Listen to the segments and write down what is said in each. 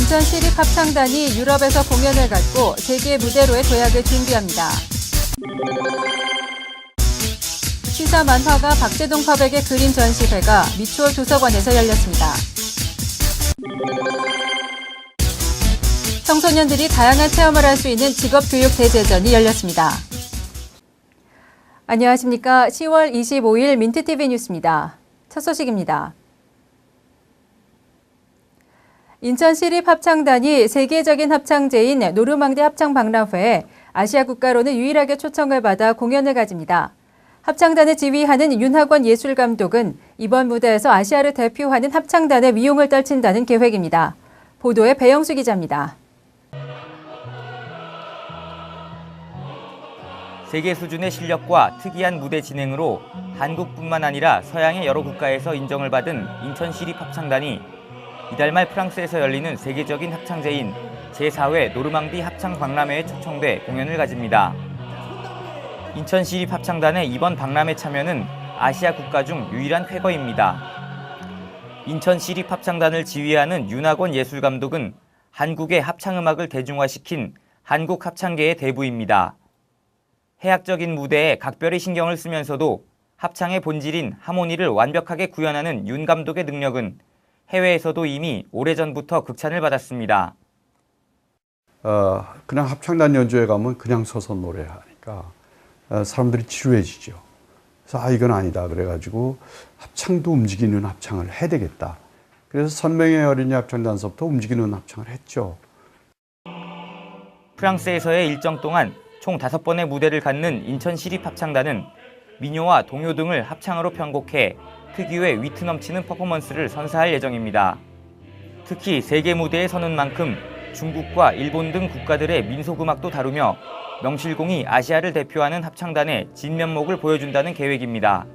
인천시립합창단이 유럽에서 공연을 갖고 세계 무대로의 도약을 준비합니다. 시사 만화가 박재동 화백의 그림 전시회가 미추홀 도서관에서 열렸습니다. 청소년들이 다양한 체험을 할 수 있는 직업교육 대제전이 열렸습니다. 안녕하십니까. 10월 25일 민트TV 뉴스입니다. 첫 소식입니다. 인천시립합창단이 세계적인 합창제인 노르망디 합창박람회에 아시아 국가로는 유일하게 초청을 받아 공연을 가집니다. 합창단을 지휘하는 윤학원 예술감독은 이번 무대에서 아시아를 대표하는 합창단의 위용을 떨친다는 계획입니다. 보도에 배영수 기자입니다. 세계 수준의 실력과 특이한 무대 진행으로 한국뿐만 아니라 서양의 여러 국가에서 인정을 받은 인천시립합창단이 이달 말 프랑스에서 열리는 세계적인 합창제인 제4회 노르망디 합창박람회에 초청돼 공연을 가집니다. 인천시립합창단의 이번 박람회 참여는 아시아 국가 중 유일한 쾌거입니다. 인천시립합창단을 지휘하는 윤학원 예술감독은 한국의 합창음악을 대중화시킨 한국 합창계의 대부입니다. 해학적인 무대에 각별히 신경을 쓰면서도 합창의 본질인 하모니를 완벽하게 구현하는 윤 감독의 능력은 해외에서도 이미 오래전부터 극찬을 받았습니다. 그냥 합창단 연주회 가면 그냥 서서 노래하니까 사람들이 지루해지죠. 그래서 이건 아니다 그래가지고 합창도 움직이는 합창을 해야 되겠다. 그래서 선명의 어린이 합창단서부터 움직이는 합창을 했죠. 프랑스에서의 일정 동안 총 5번의 무대를 갖는 인천시립합창단은 민요와 동요 등을 합창으로 편곡해 특유의 위트 넘치는 퍼포먼스를 선사할 예정입니다. 특히 세계 무대에 서는 만큼 중국과 일본 등 국가들의 민속음악도 다루며 명실공히 아시아를 대표하는 합창단의 진면목을 보여준다는 계획입니다.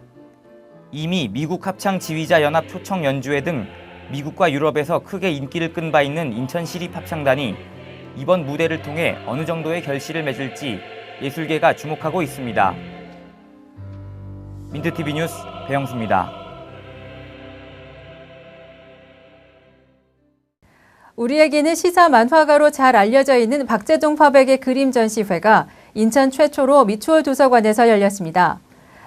이미 미국 합창 지휘자 연합 초청 연주회 등 미국과 유럽에서 크게 인기를 끈 바 있는 인천시립합창단이 이번 무대를 통해 어느 정도의 결실을 맺을지 예술계가 주목하고 있습니다. 민트TV 뉴스 배영수입니다. 우리에게는 시사 만화가로 잘 알려져 있는 박재동 화백의 그림 전시회가 인천 최초로 미추홀 도서관에서 열렸습니다.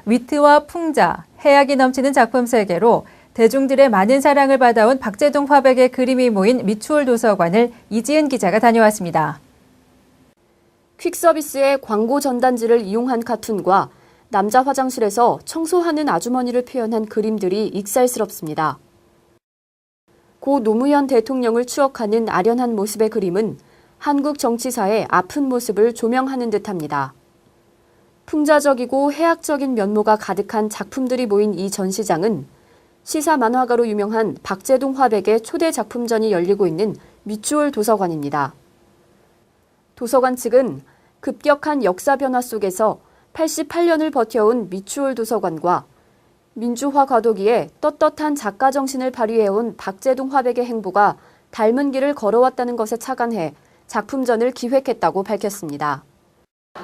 위트와 풍자, 해악이 넘치는 작품 세계로 대중들의 많은 사랑을 받아온 박재동 화백의 그림이 모인 미추홀 도서관을 이지은 기자가 다녀왔습니다. 퀵서비스의 광고 전단지를 이용한 카툰과 남자 화장실에서 청소하는 아주머니를 표현한 그림들이 익살스럽습니다. 고 노무현 대통령을 추억하는 아련한 모습의 그림은 한국 정치사의 아픈 모습을 조명하는 듯합니다. 풍자적이고 해학적인 면모가 가득한 작품들이 모인 이 전시장은 시사 만화가로 유명한 박재동 화백의 초대 작품전이 열리고 있는 미추홀 도서관입니다. 도서관 측은 급격한 역사 변화 속에서 88년을 버텨온 미추홀 도서관과 민주화 과도기에 떳떳한 작가 정신을 발휘해온 박재동 화백의 행보가 닮은 길을 걸어왔다는 것에 착안해 작품전을 기획했다고 밝혔습니다.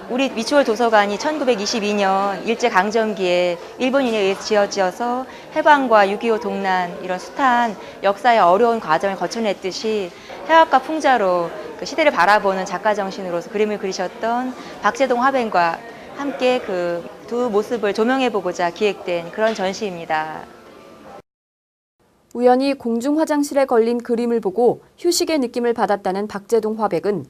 우리 미추홀 도서관이 1922년 일제강점기에 일본인에 의해서 지어져서 해방과 6.25 동란 이런 숱한 역사의 어려운 과정을 거쳐냈듯이 해학과 풍자로 그 시대를 바라보는 작가 정신으로서 그림을 그리셨던 박재동 화백과 함께 그 두 모습을 조명해보고자 기획된 그런 전시입니다. 우연히 공중 화장실에 걸린 그림을 보고 휴식의 느낌을 받았다는 박재동 화백은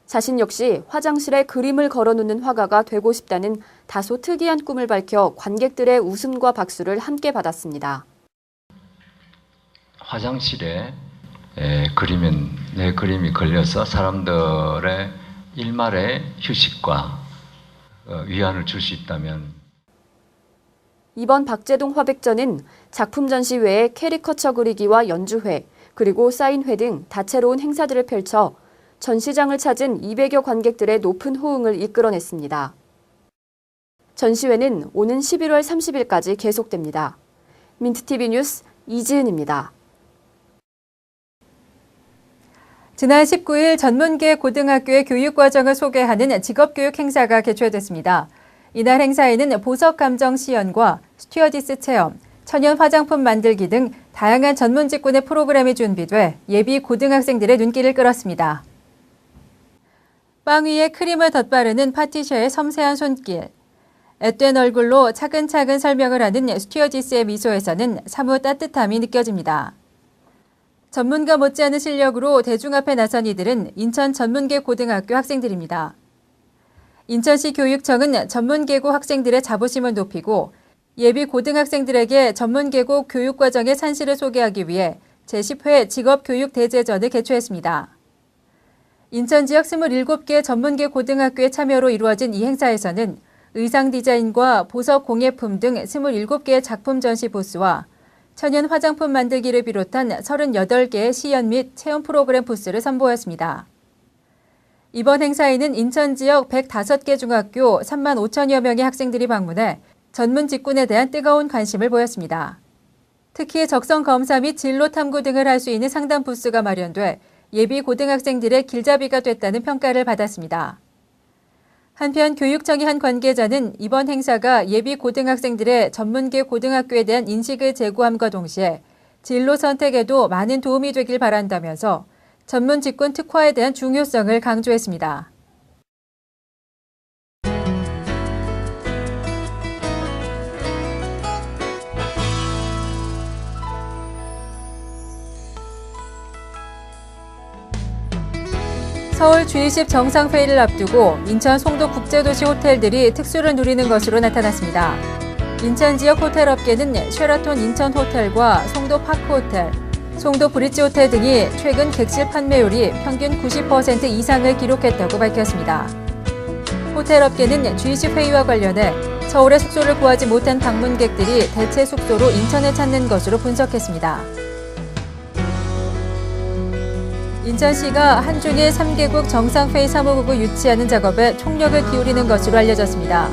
자신 역시 화장실에 그림을 걸어놓는 화가가 되고 싶다는 다소 특이한 꿈을 밝혀 관객들의 웃음과 박수를 함께 받았습니다. 화장실에 내 그림이 걸려서 사람들의 일말의 휴식과 위안을 줄 수 있다면. 이번 박재동 화백전은 작품 전시 외에 캐리커처 그리기와 연주회, 그리고 사인회 등 다채로운 행사들을 펼쳐 전시장을 찾은 200여 관객들의 높은 호응을 이끌어냈습니다. 전시회는 오는 11월 30일까지 계속됩니다. 민트TV 뉴스 이지은입니다. 지난 19일 전문계 고등학교의 교육과정을 소개하는 직업교육 행사가 개최됐습니다. 이날 행사에는 보석 감정 시연과 스튜어디스 체험, 천연 화장품 만들기 등 다양한 전문 직군의 프로그램이 준비돼 예비 고등학생들의 눈길을 끌었습니다. 빵 위에 크림을 덧바르는 파티셔의 섬세한 손길. 앳된 얼굴로 차근차근 설명을 하는 스튜어디스의 미소에서는 사뭇 따뜻함이 느껴집니다. 전문가 못지않은 실력으로 대중 앞에 나선 이들은 인천 전문계 고등학교 학생들입니다. 인천시 교육청은 전문계고 학생들의 자부심을 높이고 예비 고등학생들에게 전문계고 교육과정의 산실을 소개하기 위해 제10회 직업교육대제전을 개최했습니다. 인천 지역 27개 전문계 고등학교의 참여로 이루어진 이 행사에서는 의상 디자인과 보석 공예품 등 27개의 작품 전시 부스와 천연 화장품 만들기를 비롯한 38개의 시연 및 체험 프로그램 부스를 선보였습니다. 이번 행사에는 인천 지역 105개 중학교 3만 5천여 명의 학생들이 방문해 전문 직군에 대한 뜨거운 관심을 보였습니다. 특히 적성 검사 및 진로 탐구 등을 할 수 있는 상담 부스가 마련돼 예비 고등학생들의 길잡이가 됐다는 평가를 받았습니다. 한편 교육청의 한 관계자는 이번 행사가 예비 고등학생들의 전문계 고등학교에 대한 인식을 제고함과 동시에 진로 선택에도 많은 도움이 되길 바란다면서 전문 직군 특화에 대한 중요성을 강조했습니다. 서울 G20 정상회의를 앞두고 인천 송도 국제도시 호텔들이 특수를 누리는 것으로 나타났습니다. 인천 지역 호텔 업계는 쉐라톤 인천 호텔과 송도 파크호텔, 송도 브릿지 호텔 등이 최근 객실 판매율이 평균 90% 이상을 기록했다고 밝혔습니다. 호텔 업계는 G20 회의와 관련해 서울에 숙소를 구하지 못한 방문객들이 대체 숙소로 인천을 찾는 것으로 분석했습니다. 인천시가 한중일 3개국 정상회의 사무국을 유치하는 작업에 총력을 기울이는 것으로 알려졌습니다.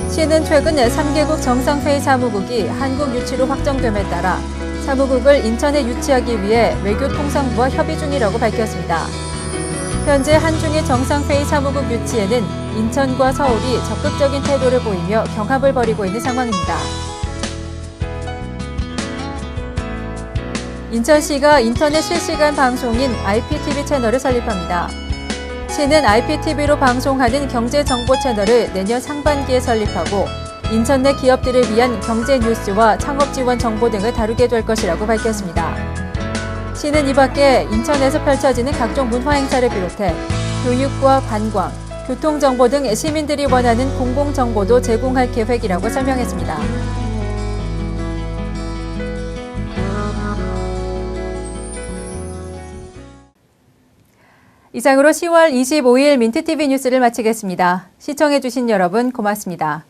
시는 최근 3개국 정상회의 사무국이 한국 유치로 확정됨에 따라 사무국을 인천에 유치하기 위해 외교통상부와 협의 중이라고 밝혔습니다. 현재 한중일 정상회의 사무국 유치에는 인천과 서울이 적극적인 태도를 보이며 경합을 벌이고 있는 상황입니다. 인천시가 인터넷 실시간 방송인 IPTV 채널을 설립합니다. 시는 IPTV로 방송하는 경제정보 채널을 내년 상반기에 설립하고 인천 내 기업들을 위한 경제 뉴스와 창업 지원 정보 등을 다루게 될 것이라고 밝혔습니다. 시는 이 밖에 인천에서 펼쳐지는 각종 문화 행사를 비롯해 교육과 관광, 교통정보 등 시민들이 원하는 공공정보도 제공할 계획이라고 설명했습니다. 이상으로 10월 25일 민트TV 뉴스를 마치겠습니다. 시청해주신 여러분 고맙습니다.